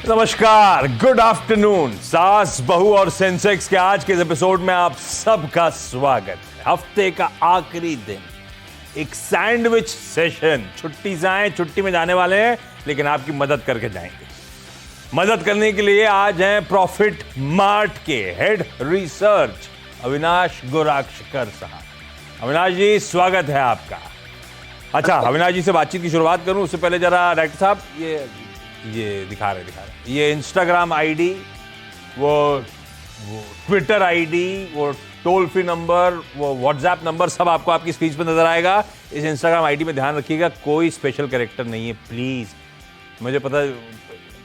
नमस्कार, good afternoon. सास, बहू और सेंसेक्स के आज के इस एपिसोड में आप सबका स्वागत है। हफ्ते का आखिरी दिन, एक सैंडविच सेशन। छुट्टी से आए, छुट्टी में जाने वाले हैं, लेकिन आपकी मदद करके जाएंगे। मदद करने के लिए आज हैं प्रॉफिट मार्ट के हेड रिसर्च अविनाश गोराक्षकर साहब। अविनाश जी, स्वागत है आपका। अच्छा, अविनाश जी से बातचीत की शुरुआत करूं उससे पहले जरा डायरेक्टर साहब ये दिखा रहे ये इंस्टाग्राम आईडी, वो ट्विटर आईडी, वो टोल फ्री नंबर, वो व्हाट्सएप नंबर, सब आपको आपकी स्क्रीन पर नजर आएगा। इस इंस्टाग्राम आईडी में ध्यान रखिएगा, कोई स्पेशल कैरेक्टर नहीं है प्लीज। मुझे पता है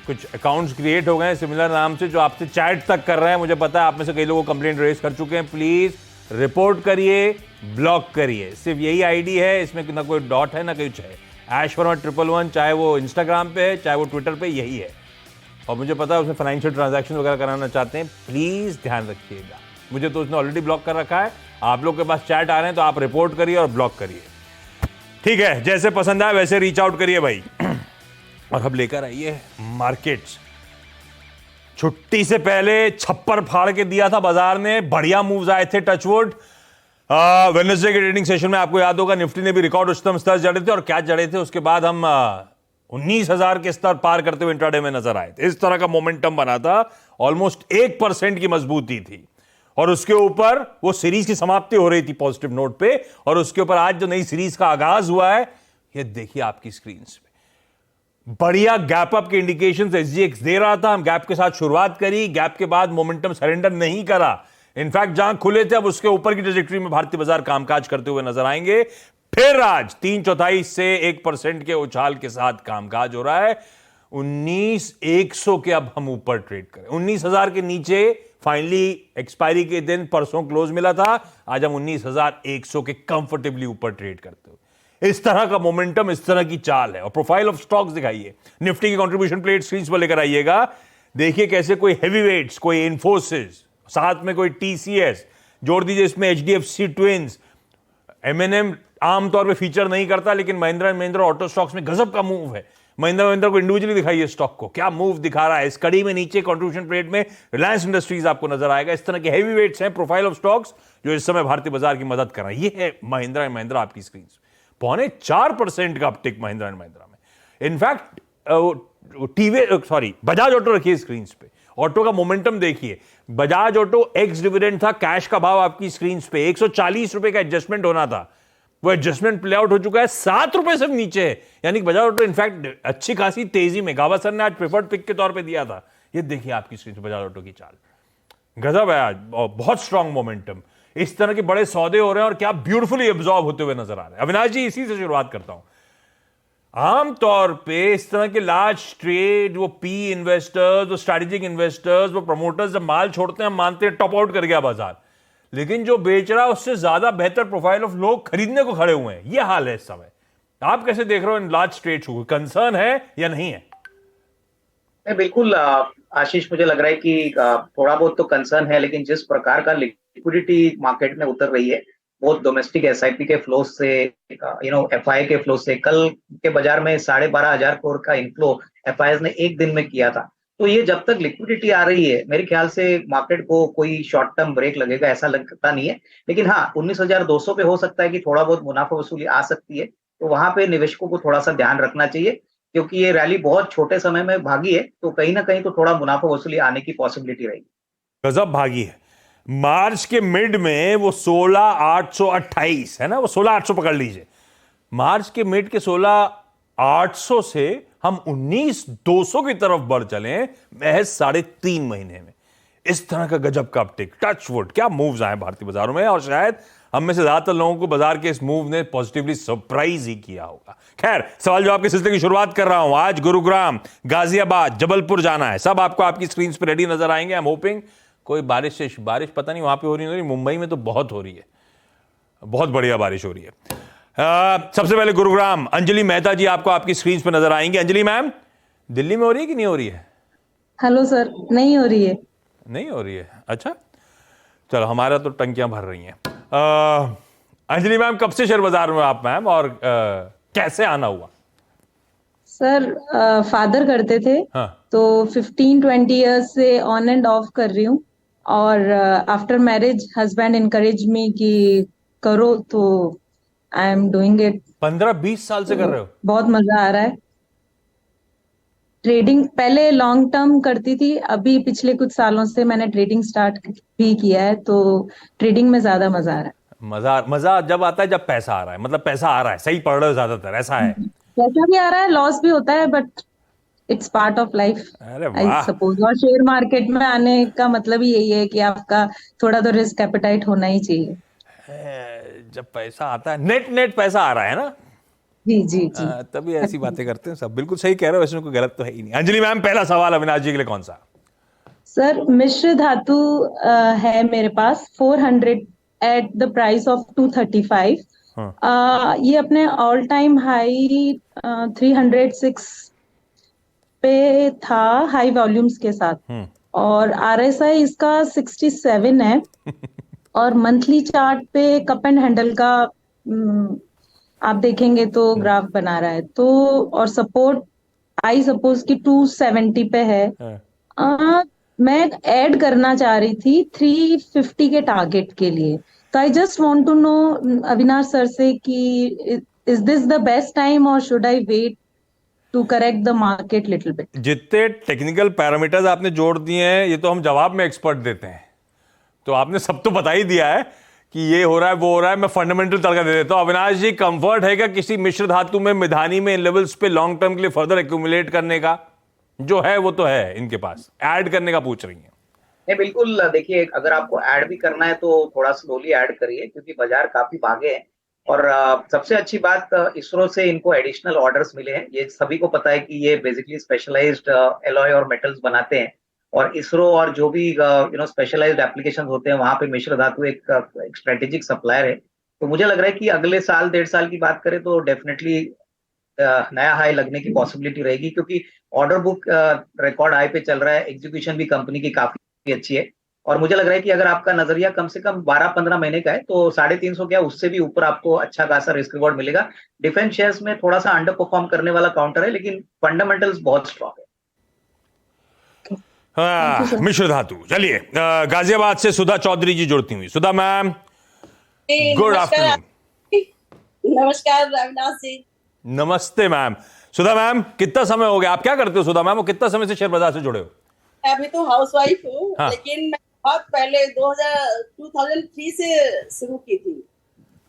कुछ अकाउंट्स क्रिएट हो गए हैं सिमिलर नाम से जो आपसे चैट तक कर रहे हैं। मुझे पता है आप में से कई लोगों को कंप्लेंट रेज कर चुके हैं। प्लीज रिपोर्ट करिए, ब्लॉक करिए। सिर्फ यही आईडी है, इसमें ना कोई डॉट है ना कुछ है। ऐश वर्मा 111, चाहे वो इंस्टाग्राम पे है चाहे वो ट्विटर पे, यही है। और मुझे पता है उसमें फाइनेंशियल ट्रांजैक्शन वगैरह कराना चाहते हैं, प्लीज ध्यान रखिएगा। मुझे तो उसने ऑलरेडी ब्लॉक कर रखा है। आप लोग के पास चैट आ रहे हैं तो आप रिपोर्ट करिए और ब्लॉक करिए, ठीक है। जैसे पसंद आए वैसे रीच आउट करिए भाई। और अब लेकर आइए मार्केट्स। छुट्टी से पहले छप्पर फाड़ के दिया था बाजार ने, बढ़िया मूव्स आए थे, टचवुड। वेडनेसडे के ट्रेडिंग सेशन में आपको याद होगा निफ्टी ने भी रिकॉर्ड उच्चतम स्तर जड़े थे। और क्या जड़े थे, उसके बाद हम 19,000 के स्तर पार करते हुए इंट्राडे में नजर आए थे। इस तरह का मोमेंटम बना था, ऑलमोस्ट 1% की मजबूती थी। और उसके ऊपर वो सीरीज की समाप्ति हो रही थी पॉजिटिव नोट पे। और उसके ऊपर आज जो नई सीरीज का आगाज हुआ है, ये देखिए आपकी स्क्रीन पे। बढ़िया गैप अप के इंडिकेशंस एसजीएक्स दे रहा था। हम गैप के साथ शुरुआत करी, गैप के बाद मोमेंटम सरेंडर नहीं करा। इनफैक्ट जहां खुले थे अब उसके ऊपर की ट्रेजेक्टरी में भारतीय बाजार कामकाज करते हुए नजर आएंगे। फिर आज 3/4 से 1% के उछाल के साथ कामकाज हो रहा है। 19,100 के अब हम ऊपर ट्रेड करें। 19,000 के नीचे फाइनली एक्सपायरी के दिन परसों क्लोज मिला था। आज हम 19,100 के कंफर्टेबली ऊपर ट्रेड करते हुए। इस तरह का मोमेंटम, इस तरह की चाल है। और प्रोफाइल ऑफ स्टॉक्स दिखाइए। निफ्टी की कंट्रीब्यूशन प्लेट स्क्रीन पर लेकर आइएगा। देखिए कैसे कोई हैवी वेट्स, कोई इन्फोसिस, साथ में कोई टीसीएस जोड़ दीजिए इसमें, एचडीएफसी ट्विंस, एमएनएम आमतौर पे फीचर नहीं करता, लेकिन Mahindra and Mahindra auto stocks में गजब का मूव है। महिंद्रा को इंडिविजुअली दिखाइए स्टॉक को, क्या मूव दिखा रहा है। इस कड़ी में नीचे कंट्रीब्यूशन प्लेट में रिलायंस इंडस्ट्रीज आपको नजर आएगा। इस तरह के हैवी वेट्स हैं प्रोफाइल ऑफ स्टॉक्स जो इस समय भारतीय बाजार की मदद कर रहे हैं। ये है महिंद्रा एंड महिंद्रा आपकी स्क्रीन। 4.25% का अपटिक महिंद्रा एंड महिंद्रा में। इनफैक्ट बजाज ऑटो रखिए स्क्रीन पे। ऑटो का मोमेंटम देखिए। बजाज ऑटो एक्स डिविडेंड था, कैश का भाव आपकी स्क्रीन पे 140 रुपए का एडजस्टमेंट होना था, वो एडजस्टमेंट प्ले आउट हो चुका है, 7 रुपए से नीचे है। यानी कि बजाज ऑटो इनफैक्ट अच्छी खासी तेजी में, गावस्कर ने आज प्रेफर्ड पिक के तौर पे दिया था। ये देखिए आपकी स्क्रीन पे बजाज ऑटो की चाल, गजब है आज, बहुत स्ट्रांग मोमेंटम। इस तरह के बड़े सौदे हो रहे हैं और क्या ब्यूटीफुली एब्जॉर्ब होते हुए नजर आ रहे हैं। अविनाश जी, इसी से शुरुआत करता हूं। आमतौर पे इस तरह के लार्ज ट्रेड, वो पी इन्वेस्टर्स, वो स्ट्रैटेजिक इन्वेस्टर्स, वो प्रमोटर्स जब माल छोड़ते हैं, हम मानते हैं टॉप आउट कर गया बाजार। लेकिन जो बेच रहा है उससे ज्यादा बेहतर प्रोफाइल ऑफ लोग खरीदने को खड़े हुए हैं। ये हाल है इस समय। आप कैसे देख रहे हो इन लार्ज ट्रेड्स को? कंसर्न है या नहीं है? बिल्कुल आशीष, मुझे लग रहा है कि थोड़ा बहुत तो कंसर्न है, लेकिन जिस प्रकार का लिक्विडिटी मार्केट में उतर रही है, बहुत डोमेस्टिक एसआईपी के फ्लो से, एफआई के फ्लो से, कल के बाजार में 12,500 करोड़ का इनफ्लो एफआईएस ने एक दिन में किया था। तो ये जब तक लिक्विडिटी आ रही है, मेरे ख्याल से मार्केट को कोई शॉर्ट टर्म ब्रेक लगेगा ऐसा लगता नहीं है। लेकिन हाँ, 19,200 पे हो सकता है कि थोड़ा बहुत मुनाफा वसूली आ सकती है। तो वहां पे निवेशकों को थोड़ा सा ध्यान रखना चाहिए, क्योंकि ये रैली बहुत छोटे समय में भागी है, तो कहीं ना कहीं तो थोड़ा मुनाफा वसूली आने की पॉसिबिलिटी रहेगी। गजब भागी है। मार्च के मिड में वो 16,828 है ना, वो 16,800 पकड़ लीजिए। मार्च के मिड के 16,800 से हम 19,200 की तरफ बढ़ चले महज 3.5 महीने में। इस तरह का गजब का अपटिक, टचवुड, क्या मूव्स आए भारतीय बाजारों में। और शायद हम में से ज्यादातर लोगों को बाजार के इस मूव ने पॉजिटिवली सरप्राइज ही किया होगा। खैर, सवाल जवाब के सिलसिले की शुरुआत कर रहा हूं। आज गुरुग्राम, गाजियाबाद, जबलपुर जाना है। सब आपको आपकी स्क्रीन पर रेडी नजर आएंगे। आई एम होपिंग कोई बारिश पता नहीं वहां पे हो रही है, मुंबई में तो बहुत हो रही है, बहुत बढ़िया बारिश हो रही है। सबसे पहले गुरुग्राम, अंजलि मेहता जी आपको आपकी स्क्रीन पर नजर आएंगे। अंजलि मैम, दिल्ली में हो रही है कि नहीं हो रही है? हेलो सर, नहीं हो रही है। नहीं हो रही है, अच्छा चलो, हमारा तो टंकियां भर रही हैं। अंजलि मैम, कब से शेयर बाजार में आप मैम, और कैसे आना हुआ? सर फादर करते थे। हाँ। तो 15-20 ईयर्स से ऑन एंड ऑफ कर रही हूँ। और after marriage husband encourage me कि करो, तो आई एम डूइंग इट। 15-20 साल से कर रहे हो? बहुत मजा आ रहा है। ट्रेडिंग पहले लॉन्ग टर्म करती थी, अभी पिछले कुछ सालों से मैंने ट्रेडिंग स्टार्ट भी किया है, तो ट्रेडिंग में ज्यादा मजा आ रहा मजा मजा जब आता है जब पैसा आ रहा है, मतलब पैसा आ रहा है, सही पढ़ रहे हो, ज्यादातर ऐसा है। है? पैसा भी आ रहा है, लॉस भी होता है, but it's part of life, अरे आई वाह। सपोज। और शेयर मार्केट में आने का मतलब ही यही है कि आपका थोड़ा तो रिस्क एपेटाइट होना ही चाहिए। जब पैसा आता है, नेट नेट पैसा आ रहा है ना, जी जी जी। तभी ऐसी बातें करते हैं सब। बिल्कुल सही कह रहे हो, इसमें कोई गलत तो है ही नहीं। अंजलि मैम, पहला सवाल अविनाश जी के लिए कौन सा? सर, मिश्र धातु है मेरे पास 400 एट द प्राइस ऑफ 235। हाँ। ये अपने ऑल टाइम हाई 306 पे था, हाई वॉल्यूम्स के साथ। और आरएसआई इसका 67 है। और मंथली चार्ट पे कप एंड हैंडल का आप देखेंगे तो ग्राफ बना रहा है, तो और सपोर्ट आई सपोज कि 270 पे है। हाँ। मैं ऐड करना चाह रही थी 350 के टारगेट के लिए। तो I just want to know Avinash sir से कि is this the best time और should I wait to correct the market little bit? जितने टेक्निकल पैरामीटर्स आपने जोड़ दिए हैं, ये तो हम जवाब में एक्सपर्ट देते हैं, तो आपने सब तो बता ही दिया है कि ये हो रहा है वो हो रहा है। मैं फंडामेंटल तड़का दे देता हूं। अविनाश जी, कंफर्ट है क्या किसी मिश्र धातु में, मिधानी में, इन लेवल्स पे लॉन्ग टर्म के लिए फर्दर एक्यूमुलेट करने का? जो है वो तो है इनके पास, ऐड करने का पूछ रही है। नहीं, बिल्कुल। देखिए, अगर आपको ऐड भी करना है तो थोड़ा स्लोली ऐड करिए, क्योंकि बाजार काफी भागे हैं। और सबसे अच्छी बात, इसरो से इनको एडिशनल ऑर्डर्स मिले हैं। ये सभी को पता है कि ये बेसिकली स्पेशलाइज्ड एलॉय और मेटल्स बनाते हैं। और इसरो और जो भी स्पेशलाइज्ड एप्लीकेशन होते हैं, वहां पे मिश्र धातु एक स्ट्रेटेजिक सप्लायर है। तो मुझे लग रहा है कि अगले साल 1.5 साल की बात करें तो डेफिनेटली नया हाई लगने की पॉसिबिलिटी रहेगी, क्योंकि ऑर्डर बुक रिकॉर्ड हाई पे चल रहा है। एग्जीक्यूशन भी कंपनी की काफी अच्छी है। और मुझे लग रहा है कि अगर आपका नजरिया कम से कम 12-15 महीने का है तो 350 क्या, उससे भी ऊपर आपको अच्छा खासा रिस्क रिवॉर्ड मिलेगा। डिफेंस शेयर्स में थोड़ा सा अंडर परफॉर्म करने वाला काउंटर है, लेकिन फंडामेंटल्स बहुत स्ट्रॉन्ग है। मिश्र धातु। चलिए, गाजियाबाद से सुधा चौधरी जी जुड़ती हुई। सुधा मैम, गुड आफ्टरनून। नमस्कार अविनाश जी। नमस्ते मैम। सुधा मैम, कितना समय हो गया, आप क्या करते हो सुधा मैम, और कितना समय से शेयर बाजार से जुड़े हो? मैं अभी तो हाउसवाइफ हूँ। हाँ। लेकिन मैं बहुत पहले 2003 से शुरू की थी।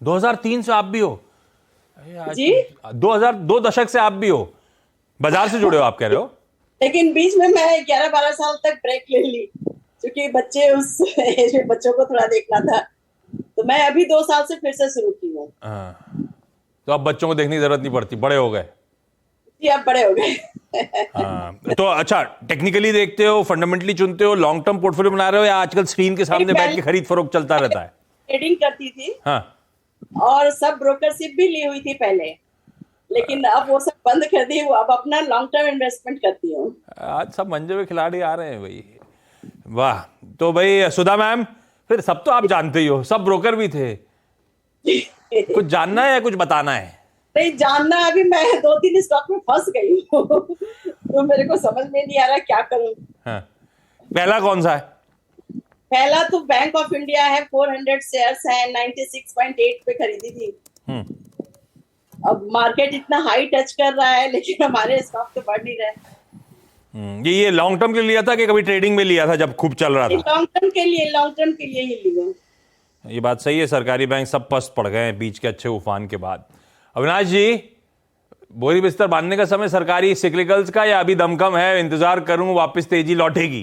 2003 से आप भी हो? जी, 2002 दशक से आप भी हो, बाजार से जुड़े हो आप कह रहे हो? लेकिन बीच में मैं 11-12 साल तक ब्रेक ले ली, क्योंकि बच्चे उस एज में बच्चों को थोड़ा देखना था। तो मैं अभी 2 साल से फिर से शुरू की हूँ। तो अब बच्चों को देखने की जरूरत नहीं पड़ती, बड़े हो गए? जी, अब बड़े हो गए। तो अच्छा, टेक्निकली देखते हो, फंडामेंटली चुनते हो, लॉन्ग टर्म पोर्टफोलियो बना रहे हो, या आजकल स्क्रीन के सामने बैठ के खरीद फरोख्त चलता रहता है? ट्रेडिंग करती थी। हाँ। और सब ब्रोकरशिप भी ली हुई थी पहले, लेकिन अब वो सब बंद कर दी। वो अब अपना लॉन्ग टर्म इन्वेस्टमेंट करती हूँ। आज सब मंजे हुए खिलाड़ी आ रहे हैं भाई। वाह। तो भाई सुधा मैम, फिर सब तो आप जानते ही हो, सब ब्रोकर भी थे। कुछ जानना है या कुछ बताना है? नहीं जानना, अभी मैं 2-3 स्टॉक में फंस गई हूँ। तो मेरे को समझ में नहीं आ रहा क्या करूँ। हाँ। पहला कौन सा है? पहला तो बैंक ऑफ इंडिया है, 400 शेयर्स है, 96.8 पे खरीदी थी। अब मार्केट इतना हाई टच कर रहा है, लेकिन हमारे स्टॉक तो बढ़ नहीं रहे। ये लॉन्ग टर्म के लिए लिया था कि कभी ट्रेडिंग में लिया था जब खूब चल रहा था? लॉन्ग टर्म के लिए ही लिया। ये बात सही है, सरकारी बैंक सब पस्त पड़ गए हैं बीच के अच्छे उफान के बाद। अविनाश जी, बोरी बिस्तर बांधने का समय सरकारी सिक्लिकल्स का, या अभी दमकम है, इंतजार करूं वापस तेजी लौटेगी?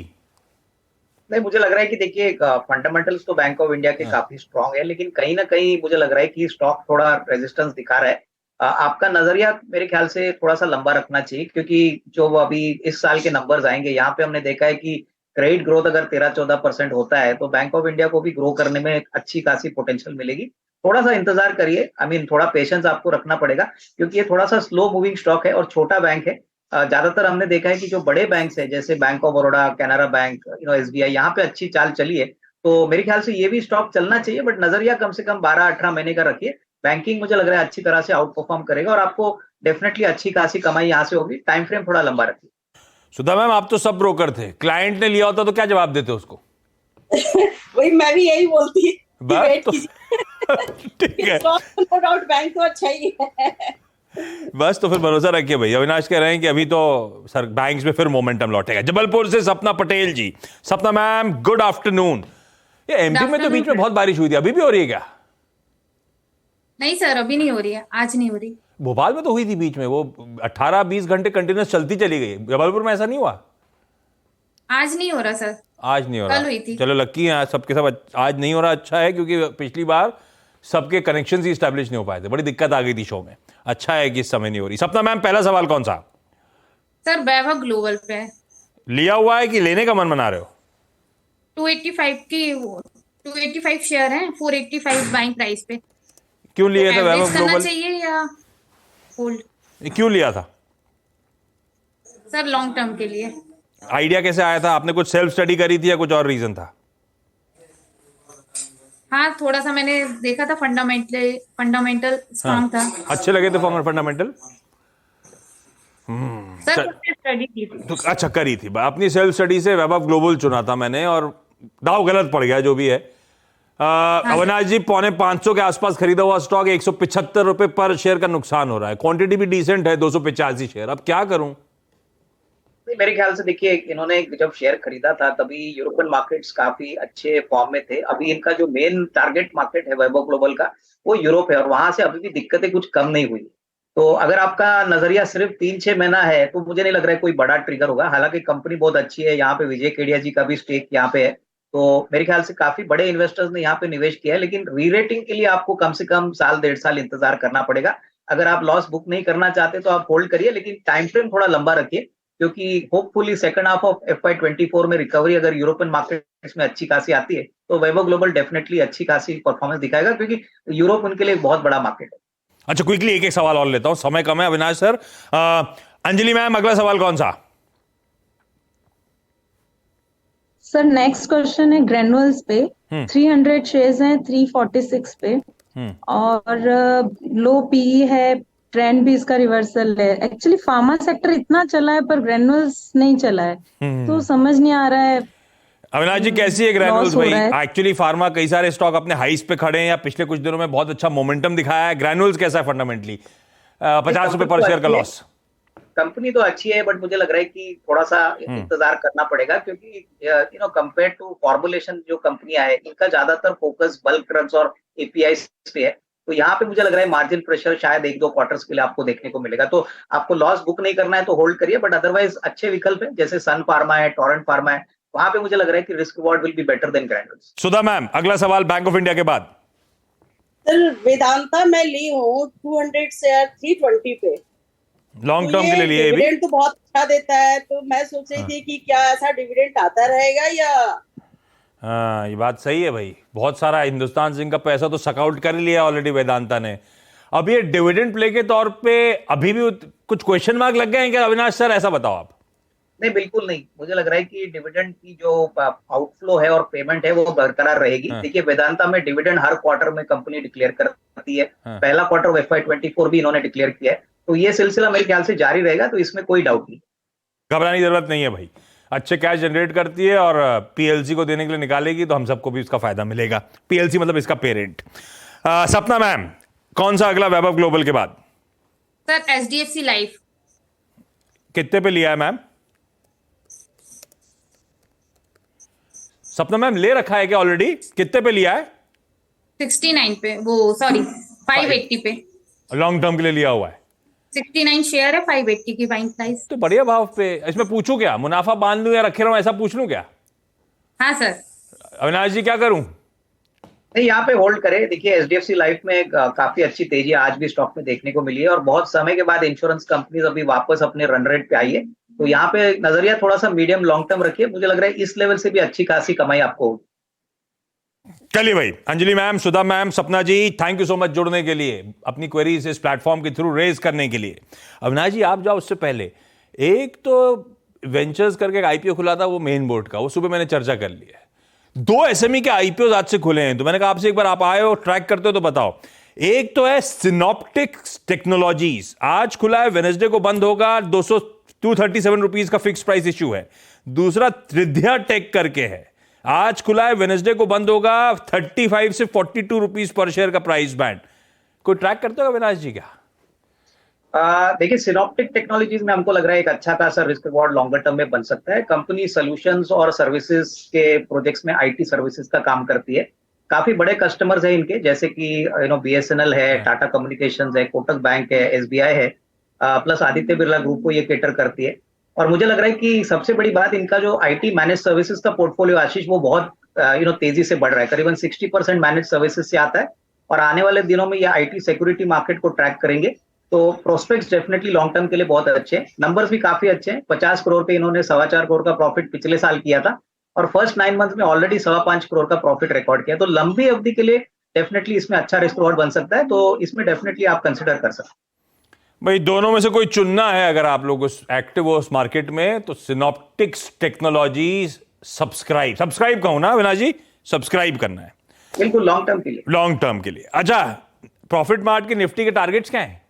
नहीं, मुझे लग रहा है कि देखिए, फंडामेंटल्स तो बैंक ऑफ इंडिया के काफी स्ट्रांग है, लेकिन कहीं ना कहीं मुझे लग रहा है कि स्टॉक थोड़ा रेजिस्टेंस दिखा रहा है। आपका नजरिया मेरे ख्याल से थोड़ा सा लंबा रखना चाहिए, क्योंकि जो अभी इस साल के नंबर्स आएंगे, यहाँ पे हमने देखा है कि क्रेडिट ग्रोथ अगर 13-14% होता है तो बैंक ऑफ इंडिया को भी ग्रो करने में अच्छी खासी पोटेंशियल मिलेगी। थोड़ा सा इंतजार करिए, थोड़ा पेशेंस आपको रखना पड़ेगा, क्योंकि ये थोड़ा सा स्लो मूविंग स्टॉक है और छोटा बैंक है। ज्यादातर हमने देखा है कि जो बड़े बैंक्स है, जैसे bank of Baroda, Canara bank, SBI, यहाँ पे अच्छी चाल चली है। तो मेरे ख्याल से ये भी स्टॉक चलना चाहिए, बट नजरिया कम से कम 12-18 महीने का रखिए। बैंकिंग मुझे लग रहा है अच्छी तरह से आउट परफॉर्म करेगा और आपको डेफिनेटली अच्छी खासी कमाई यहाँ से होगी। टाइम फ्रेम थोड़ा लंबा रखिए। सुधा मैम, आप तो सब ब्रोकर थे, क्लाइंट ने लिया होता तो क्या जवाब देते उसको? वही मैं भी यही बोलती बस तो ठीक है, नो डाउट बैंक तो अच्छा ही है। बस तो फिर भरोसा रखिए भाई। अविनाश कह रहे हैं कि अभी तो सर बैंक्स में फिर मोमेंटम लौटेगा। जबलपुर से सपना पटेल जी। सपना मैम, गुड आफ्टरनून। ये एमपी में तो बीच में बहुत बारिश हुई थी, अभी भी हो रही है क्या? नहीं सर, अभी नहीं हो रही है, आज नहीं हो रही। भोपाल में तो हुई थी बीच में, वो 18-20 घंटे कंटिन्यूस चलती चली गई। जबलपुर में ऐसा नहीं हुआ? आज नहीं हो रहा सर, आज नहीं हो कल हुई रहा। थी। चलो लक्की है सबके सब, आज नहीं हो रहा, अच्छा है, क्योंकि पिछली बार सबके कनेक्शन ही स्टैब्लिश नहीं हो पाए थे, बड़ी दिक्कत आ गई थी शो में। अच्छा है कि इस समय नहीं हो रही। सपना मैम, पहला सवाल कौन सा? सर वैभव ग्लोबल पे है। लिया हुआ है कि लेने का मन बना रहे हो? 285 शेयर हैं, 485 बाइंग प्राइस पे। क्यों लिया था एवरेज वैभव करना ग्लोबल? चाहिए या होल्ड? क्यों लिया था? सर लॉन्ग टर्म के लिए। आइडिया कैसे आया था? आपने कुछ सेल्फ स्टडी करी थी या कुछ और रीजन था? हाँ, थोड़ा सा मैंने देखा था, फंडामेंटल स्ट्रांग था। अच्छे लगे थे फंडामेंटल? सर कुछ स्टडी की थी। तो अच्छा करी थी अपनी सेल्फ स्टडी से वैभव ग्लोबल चुना था मैंने, और दाव गलत पड़ गया, जो भी है। अविनाश जी, 450 के आसपास खरीदा हुआ स्टॉक 175 रुपए पर शेयर का नुकसान हो रहा है। क्वांटिटी भी डिसेंट है, 285 शेयर। अब क्या करूं? मेरे ख्याल से देखिए, इन्होंने जब शेयर खरीदा था तभी यूरोपियन मार्केट्स काफी अच्छे फॉर्म में थे। अभी इनका जो मेन टारगेट मार्केट है वैभव ग्लोबल का, वो यूरोप है, और वहां से अभी भी दिक्कतें कुछ कम नहीं हुई। तो अगर आपका नजरिया सिर्फ 3-6 महीना है तो मुझे नहीं लग रहा है कोई बड़ा ट्रिगर होगा। हालांकि कंपनी बहुत अच्छी है, यहाँ पे विजय केडिया जी का भी स्टेक यहाँ पे है, तो मेरे ख्याल से काफी बड़े इन्वेस्टर्स ने यहाँ पे निवेश किया है। लेकिन री रेटिंग के लिए आपको कम से कम 1-1.5 साल इंतजार करना पड़ेगा। अगर आप लॉस बुक नहीं करना चाहते तो आप होल्ड करिए, लेकिन टाइम फ्रेम थोड़ा लंबा रखिए, क्योंकि hopefully second half of FY24 में रिकवरी अगर यूरोपियन मार्केट्स में अच्छी खासी आती है तो वैभव ग्लोबल डेफिनेटली अच्छी खासी परफॉर्मेंस दिखाएगा, क्योंकि यूरोप उनके लिए एक बहुत बड़ा मार्केट है। अच्छा, क्विकली एक सवाल और लेता हूं, समय कम है अविनाश सर। अंजलि मैम, अगला सवाल कौन सा? सर नेक्स्ट क्वेश्चन है ग्रेनुअल्स पे। 300 शेयर्स हैं 346 पे, और लो पीई है, ट्रेंड भी इसका रिवर्सल है। एक्चुअली फार्मा सेक्टर इतना चला है पर ग्रेनुअल्स नहीं चला है, तो समझ नहीं आ रहा है। अविनाश जी, कैसी है ग्रैन्युल्स लॉस हो भाई? रहा है। एक्चुअली फार्मा कई सारे स्टॉक अपने हाइस पे खड़े हैं, या पिछले कुछ दिनों में बहुत अच्छा मोमेंटम दिखाया है। ग्रैन्युल्स कैसा है फंडामेंटली? 50 रुपए पर शेयर का लॉस। कंपनी तो अच्छी है, बट मुझे लग रहा है कि थोड़ा सा इंतजार करना पड़ेगा, क्योंकि कंपेयर टू फॉर्मुलेशन जो कंपनियां है, इनका ज्यादातर फोकस बल्क ड्रग्स और एपीआई पे है। तो यहाँ पे मुझे लग रहा है मार्जिन प्रेशर शायद 1-2 क्वार्टर्स के लिए आपको देखने को मिलेगा। तो आपको लॉस बुक नहीं करना है तो होल्ड करिए, बट अदरवाइज अच्छे विकल्प है, जैसे सन फार्मा है, टोरेंट फार्मा है, वहां पे मुझे लग रहा है कि risk reward will be better than ग्रैन्युल्स। Sudha ma'am, अगला सवाल बैंक ऑफ इंडिया के बाद। सर वेदांता मैं ली हूँ 200 शेयर 320 पे। लॉन्ग टर्म के लिए लिए भी? डिविडेंड तो बहुत अच्छा देता है, तो मैं सोच रही थी कि क्या ऐसा डिविडेंड आता रहेगा या? हाँ, ये बात सही है भाई। बहुत सारा हिंदुस्तान जिंक का पैसा तो सकआउट कर लिया ऑलरेडी वेदांता ने। अब ये डिविडेंड प्ले के तौर पे अभी भी कुछ क्वेश्चन मार्क लग गए हैं क्या अविनाश सर? ऐसा बताओ आप। नहीं, बिल्कुल नहीं। मुझे लग रहा है कि डिविडेंड की जो आउटफ्लो है और पेमेंट है वो बरकरार रहेगी। देखिए, वेदांता में डिविडेंड हर क्वार्टर में कंपनी डिक्लेयर करती है। पहला क्वार्टर FY24 भी इन्होंने डिक्लेयर किया है, तो ये सिलसिला मेरे ख्याल से जारी रहेगा, तो इसमें कोई डाउट नहीं। घबराने की जरूरत नहीं है भाई, अच्छे कैश जनरेट करती है और पीएलसी को देने के लिए निकालेगी, तो हम सबको भी उसका फायदा मिलेगा। पीएलसी मतलब इसका पेरेंट। सपना मैम, कौन सा अगला वैभव ग्लोबल के बाद? Sir HDFC life. कितने पे लिया है मैम? सपना मैम, ले रखा है क्या ऑलरेडी? कितने पे लिया है? 69 पे, वो सॉरी 580 पे। लॉन्ग टर्म के लिए लिया हुआ है। 69 शेयर है, 580 की बाइंग प्राइस। तो बढ़िया भाव पे। इसमें पूछूं क्या, मुनाफा बांध लूं या रखे रहूं, ऐसा पूछ लूं क्या? हाँ सर। अविनाश जी, क्या करूं? नहीं, यहाँ पे होल्ड करें। देखिए, HDFC लाइफ में काफी अच्छी तेजी आज भी स्टॉक में देखने को मिली है, और बहुत समय के बाद इंश्योरेंस कंपनीज अभी वापस अपने रन रेट पे आई है। तो यहाँ पे नजरिया थोड़ा सा मीडियम लॉन्ग टर्म रखिए। मुझे लग रहा है इस लेवल से भी अच्छी खासी कमाई आपको होगी। चलिए भाई, अंजलि मैम, सुधा मैम, सपना जी, थैंक यू सो मच जुड़ने के लिए, अपनी क्वेरीज इस प्लेटफॉर्म के थ्रू रेज करने के लिए। अविनाश जी, आप जाओ उससे पहले, एक तो वेंचर्स करके एक आईपीओ खुला था, वो मेन बोर्ड का, वो सुबह मैंने चर्चा कर ली है। 2 एसएमई के आईपीओ आज से खुले हैं, तो मैंने कहा आपसे एक बार आप आए हो, ट्रैक करते हो तो बताओ। एक तो है सिनॉप्टिक्स टेक्नोलॉजीज, आज खुला है, वेडनेसडे को बंद होगा, 237 रुपीज का फिक्स प्राइस इश्यू है। दूसरा त्रिध्या टेक करके है, आज खुला है, वेनेसडे को बंद होगा। 35 से 42 रुपीज पर शेयर का प्राइस बैंड। कोई ट्रैक करते हो अविनाश जी क्या? देखिए, सिनॉप्टिक टेक्नोलॉजीज में हमको लग रहा है एक अच्छा खासा रिस्क रिवॉर्ड लॉन्गर टर्म में बन सकता है। कंपनी सॉल्यूशंस और सर्विसेज के प्रोजेक्ट्स में आईटी सर्विसेज का काम करती है। काफी बड़े कस्टमर्स है इनके, जैसे कि बीएसएनएल है, टाटा कम्युनिकेशंस है, कोटक बैंक है, एसबीआई है, प्लस आदित्य बिरला ग्रुप को ये केटर करती है। और मुझे लग रहा है कि सबसे बड़ी बात, इनका जो आईटी मैनेज सर्विसेज का पोर्टफोलियो आशीष, वो बहुत तेजी से बढ़ रहा है। करीबन 60% मैनेज सर्विसेज से आता है और आने वाले दिनों में ये आईटी सिक्योरिटी मार्केट को ट्रैक करेंगे। तो प्रोस्पेक्ट्स डेफिनेटली लॉन्ग टर्म के लिए बहुत अच्छे हैं। नंबर्स भी काफी अच्छे हैं। 50 करोड़ पे इन्होंने 4.25 करोड़ का प्रॉफिट पिछले साल किया था और फर्स्ट 9 मंथ में ऑलरेडी 5.25 करोड़ का प्रॉफिट रिकॉर्ड किया। तो लंबी अवधि के लिए डेफिनेटली इसमें अच्छा रिस्क रिवॉर्ड बन सकता है। तो इसमें डेफिनेटली आप कंसिडर कर सकते हैं। भाई दोनों में से कोई चुनना है, अगर आप लोग एक्टिव हो उस मार्केट में, तो सिनॉप्टिक्स टेक्नोलॉजीज सब्सक्राइब कहूं ना अविनाश जी, सब्सक्राइब करना है बिल्कुल लॉन्ग टर्म के लिए। लॉन्ग टर्म के लिए। अच्छा, प्रॉफिट मार्ट के निफ्टी के टारगेट्स क्या हैं?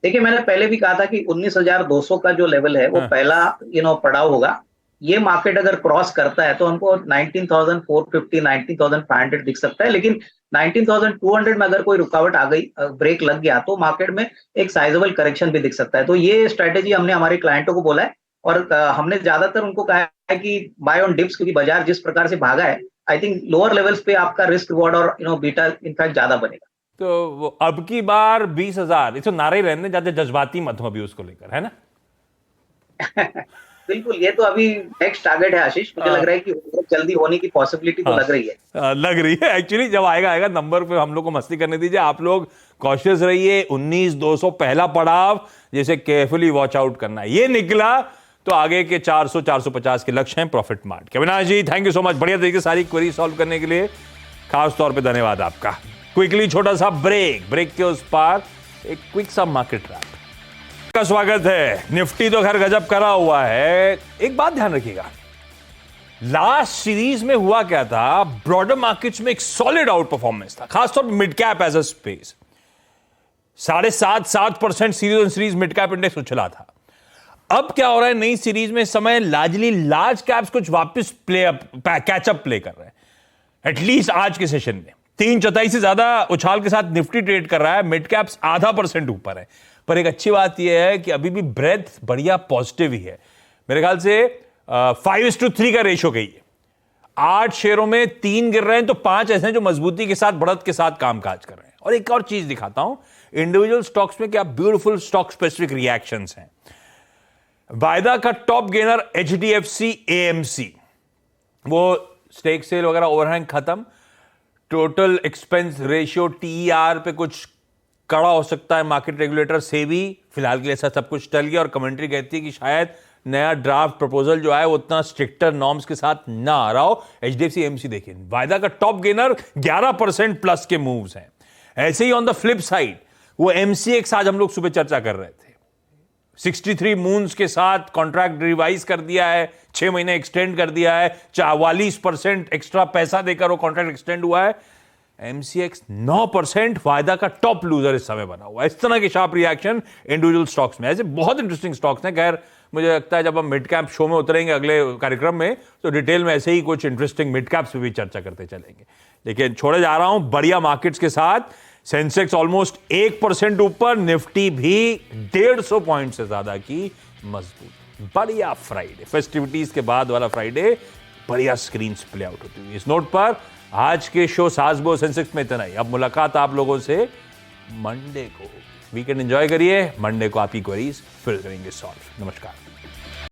देखिए, मैंने पहले भी कहा था कि 19,200 का जो लेवल है वो पहला पड़ाव होगा। ये मार्केट अगर क्रॉस करता है तो हमको 19,450 19,500 दिख सकता है। लेकिन 19,200 में अगर कोई रुकावट आ गई, ब्रेक लग गया, तो मार्केट में एक साइजेबल करेक्शन भी दिख सकता है। तो ये स्ट्रेटेजी हमने हमारे क्लाइंटों को बोला है और हमने ज्यादातर उनको कहा है कि बाय ऑन डिप्स, क्योंकि बाजार जिस प्रकार से भागा है, आई थिंक लोअर लेवल्स पे आपका रिस्क रिवॉर्ड और बीटा इनफैक्ट ज्यादा बनेगा। तो वो अब की बार 20,000, इसे नारे रहने ज्यादा जज्बाती मत हो अभी उसको लेकर, है ना? बिल्कुल, ये तो अभी नेक्स्ट टारगेट है आशीष। मुझे लग रहा है कि जल्दी होने की पॉसिबिलिटी तो लग रही है। लग रही है एक्चुअली। जब आएगा नंबर पे हम लोग को मस्ती करने दीजिए। आप लोग कॉशियस रहिए। 19,200 पहला पड़ाव, जिसे केयरफुली वॉच आउट करना है। ये निकला तो आगे के 400 450 के लक्ष्य हैं प्रॉफिट मार्ट के। अविनाश जी, थैंक यू सो मच, बढ़िया तरीके से सारी क्वेरी सॉल्व करने के लिए खास तौर पे धन्यवाद आपका। क्विकली छोटा सा ब्रेक के उस पार एक क्विक सा मार्केट रैप का स्वागत है। निफ्टी तो खैर गजब करा हुआ है। एक बात ध्यान रखिएगा, लास्ट सीरीज में हुआ क्या था, ब्रॉडर मार्केट्स में एक सॉलिड आउट परफॉर्मेंस था, खासतौर पर mid cap as a space. 7.5% series on series mid cap index उछला था। अब क्या हो रहा है नई सीरीज में, समय लार्जली लार्ज कैप्स कुछ वापस कैचअप प्ले कर रहे हैं। एटलीस्ट आज के सेशन में 3/4 से ज्यादा उछाल के साथ निफ्टी ट्रेड कर रहा है। मिड कैप्स 0.5% ऊपर है। पर एक अच्छी बात यह है कि अभी भी ब्रेथ बढ़िया पॉजिटिव ही है। मेरे ख्याल से 5:3 का रेशो गई है। 8 शेयरों में 3 गिर रहे हैं तो 5 ऐसे हैं जो मजबूती के साथ, बढ़त के साथ कामकाज कर रहे हैं। और एक और चीज दिखाता हूं, इंडिविजुअल स्टॉक्स में क्या ब्यूटीफुल स्टॉक स्पेसिफिक रिएक्शंस हैं। वायदा का टॉप गेनर HDFC AMC, वो स्टेक सेल वगैरह ओवरहैंग खत्म, टोटल एक्सपेंस रेशियो TER पे कुछ कड़ा हो सकता है। मार्केट रेगुलेटर से भी फिलहाल के लिए सब कुछ टल गया और कमेंट्री कहती है कि शायद नया ड्राफ्ट प्रपोजल जो है वो उतना स्ट्रिक्टर नॉर्म्स के साथ ना आ रहा हो। HDFC AMC देखिए, वायदा का टॉप गेनर 11% प्लस के मूव्स हैं। ऐसे ही ऑन द फ्लिप साइड वो MCX आज हम लोग सुबह चर्चा कर रहे थे, 63 मून्स के साथ कॉन्ट्रैक्ट रिवाइज कर दिया है, 6 महीने एक्सटेंड कर दिया है, 44% एक्स्ट्रा पैसा देकर वो कॉन्ट्रैक्ट एक्सटेंड हुआ है। MCX 9% वायदा का टॉप लूजर इस समय बना हुआ है। इस तरह के शार्प रिएक्शन इंडिविजुअल स्टॉक्स में, ऐसे बहुत इंटरेस्टिंग स्टॉक्स हैं। खैर मुझे लगता है जब हम मिड कैप शो में उतरेंगे अगले कार्यक्रम में तो डिटेल में ऐसे ही कुछ इंटरेस्टिंग मिड कैप्स पे भी चर्चा करते चलेंगे। लेकिन छोड़े जा रहा हूं बढ़िया मार्केट्स के साथ। सेंसेक्स ऑलमोस्ट 1% ऊपर, निफ्टी भी 150 पॉइंट से ज्यादा की मजबूत। बढ़िया फ्राइडे, फेस्टिविटीज के बाद वाला फ्राइडे, बढ़िया स्क्रीन प्ले आउट होती हुई। इस नोट पर आज के शो सासबो सेंसेक्स में इतना ही। अब मुलाकात आप लोगों से मंडे को। वीकेंड एंजॉय करिए। मंडे को आपकी क्वेरीज फिर करेंगे सॉल्व। नमस्कार।